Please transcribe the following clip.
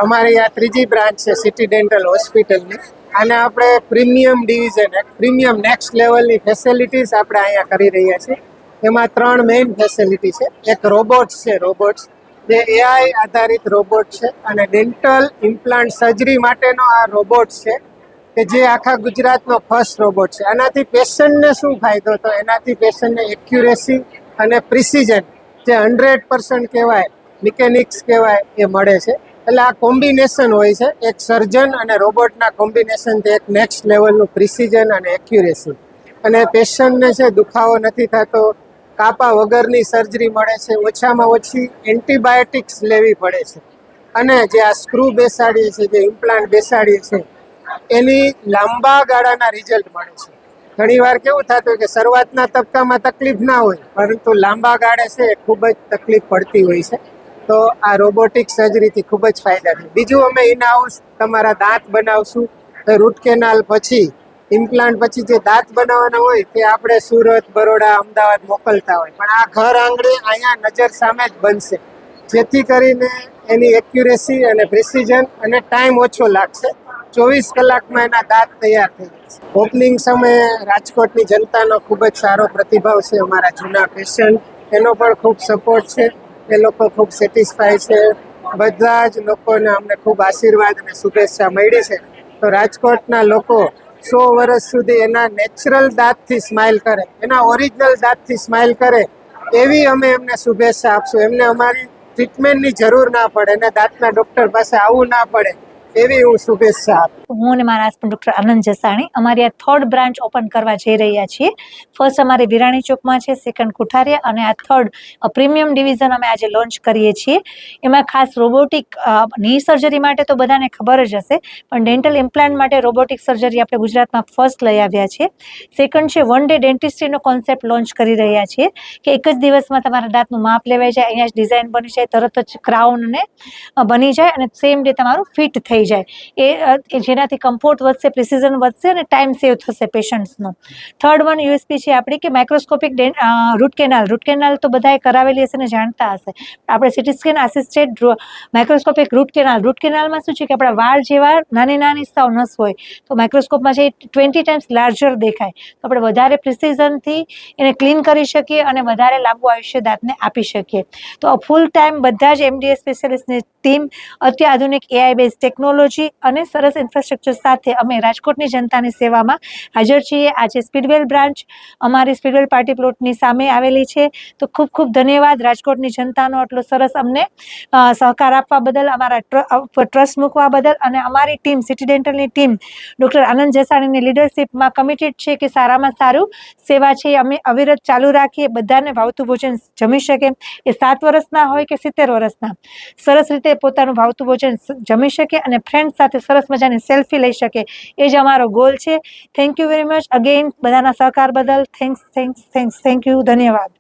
અમારી આ ત્રીજી બ્રાન્ચ છે સિટી ડેન્ટલ હોસ્પિટલની. અને આપણે પ્રીમિયમ ડિવિઝન પ્રીમિયમ નેક્સ્ટ લેવલની ફેસિલિટીઝ આપણે અહીંયા કરી રહ્યા છીએ. એમાં 3 મેઇન ફેસિલિટી છે. એક રોબોટ્સ છે, જે એઆઈ આધારિત રોબોટ છે અને ડેન્ટલ ઇમ્પ્લાન્ટ સર્જરી માટેનો આ રોબોટ છે કે જે આખા ગુજરાતનો ફર્સ્ટ રોબોટ છે. આનાથી પેશન્ટને શું ફાયદો? તો એનાથી પેશન્ટને એક્યુરેસી અને પ્રિસિઝન જે 100% કહેવાય, મિકેનિક્સ કહેવાય, એ મળે છે. એટલે આ કોમ્બિનેશન હોય છે, એક સર્જન અને રોબોટના કોમ્બિનેશનથી એક નેક્સ્ટ લેવલનું પ્રિસિઝન અને એક્યુરેસી. અને પેશન્ટને છે દુખાવો નથી થતો, કાપા વગરની સર્જરી મળે છે, ઓછામાં ઓછી એન્ટીબાયોટિક્સ લેવી પડે છે. અને જે આ સ્ક્રૂ બેસાડીએ છીએ, જે ઇમ્પ્લાન્ટ બેસાડીએ છીએ, એની લાંબા ગાળાના રિઝલ્ટ મળે છે. ઘણીવાર કેવું થતું હોય કે શરૂઆતના તબક્કામાં તકલીફ ના હોય, પરંતુ લાંબા ગાળે છે એ ખૂબ જ તકલીફ પડતી હોય છે. તો આ રોબોટિક સર્જરીથી ખૂબ જ ફાયદા છે. બીજું, અમે ઇન હાઉસ તમારા દાંત બનાવશું. રૂટ કેનાલ પછી, ઇમ્પ્લાન્ટ પછી જે દાંત બનાવવાના હોય તે આપણે સુરત, બરોડા, અમદાવાદ મોકલતા હોય, પણ આ ઘર આંગણે અહીંયા નજર સામે જ બનશે, જેથી કરીને એની એક્યુરેસી અને પ્રિસિઝન અને ટાઈમ ઓછો લાગશે. 24 કલાકમાં એના દાંત તૈયાર થઈ જશે. ઓપનિંગ સમયે રાજકોટની જનતાનો ખૂબ જ સારો પ્રતિભાવ છે. અમારા જૂના પેશન્ટ, એનો પણ ખૂબ સપોર્ટ છે. એ લોકો ખૂબ સેટિસ્ફાય છે. બધા જ લોકોને અમને ખૂબ આશીર્વાદ અને શુભેચ્છા મળી છે. તો રાજકોટના લોકો 100 વર્ષ સુધી એના નેચરલ દાંતથી સ્માઇલ કરે, એના ઓરિજિનલ દાંતથી સ્માઇલ કરે, એવી અમે એમને શુભેચ્છા આપશું. એમને અમારી ટ્રીટમેન્ટની જરૂર ના પડે, એને દાંતના ડૉક્ટર પાસે આવવું ના પડે, એવી હું શુભેચ્છા આપું. હું અને મારા હસબન્ડ ડૉક્ટર આનંદ જસાણી અમારી આ 3rd બ્રાન્ચ ઓપન કરવા જઈ રહ્યા છીએ. ફર્સ્ટ અમારી વિરાણી ચોકમાં છે, સેકન્ડ કુઠારિયા, અને આ 3rd પ્રીમિયમ ડિવિઝન અમે આજે લોન્ચ કરીએ છીએ. એમાં ખાસ રોબોટિક ની સર્જરી માટે તો બધાને ખબર જ હશે, પણ ડેન્ટલ ઇમ્પ્લાન્ટ માટે રોબોટિક સર્જરી આપણે ગુજરાતમાં ફર્સ્ટ લઈ આવ્યા છીએ. સેકન્ડ છે વન ડે ડેન્ટિસ્ટ્રીનો કોન્સેપ્ટ લોન્ચ કરી રહ્યા છીએ કે એક જ દિવસમાં તમારા દાંતનું માપ લેવાઈ જાય, અહીંયા જ ડિઝાઇન બની જાય, તરત જ ક્રાઉન ને બની જાય અને સેમ ડે તમારું ફિટ થઈ જાય. એ જેનાથી કમ્ફર્ટ વધશે, પ્રિસિઝન વધશે અને ટાઈમ સેવ થશે પેશન્ટ્સનો. થર્ડ વન યુએસપી છે આપણી કે માઇક્રોસ્કોપિક રૂટ કેનાલ તો બધાએ કરાવેલી હશે ને જાણતા હશે. આપણે CT scan assisted microscopic root કેનાલમાં શું છે કે આપણા વાળ જેવા નાની સાવ નસ હોય તો માઇક્રોસ્કોપમાં જે 20 ટાઈમ્સ લાર્જર દેખાય, તો આપણે વધારે પ્રિસિઝનથી એને ક્લીન કરી શકીએ અને વધારે લાંબુ આયુષ્ય દાંતને આપી શકીએ. તો ફૂલ ટાઈમ બધા જ એમડીએસ સ્પેશિયાલિસ્ટની ટીમ અત્યાધુનિક એઆઈ બેઝ ટેકનોલોજી અને સરસ ઇન્ફ્રાસ્ટ્રક્ચર સાથે અમે રાજકોટની જનતાની સેવામાં હાજર છીએ. આજે સ્પીડવેલ બ્રાન્ચ અમારી સ્પીડવેલ પાર્ટી પ્લોટની સામે આવેલી છે. તો ખૂબ ખૂબ ધન્યવાદ રાજકોટની જનતાનો આટલો સરસ અમને સહકાર આપવા બદલ, અમારા ટ્રસ્ટ મૂકવા બદલ. અને અમારી ટીમ, સિટી ડેન્ટલની ટીમ ડૉક્ટર આનંદ જસાણીની લીડરશિપમાં કમિટેડ છે કે સારામાં સારું સેવા છે અમે અવિરત ચાલુ રાખીએ, બધાને ભાવતું ભોજન જમી શકે, એ 7 વર્ષના હોય કે 70 વર્ષના, સરસ રીતે પોતાનું ભાવતું ભોજન જમી શકે અને ફ્રેન્ડ સાથે સરસ મજાની સેલ્ફી લઈ શકે, એ જ અમારો ગોલ છે. Thank you very much again બધાના સહકાર બદલ. થેન્ક યુ, ધન્યવાદ.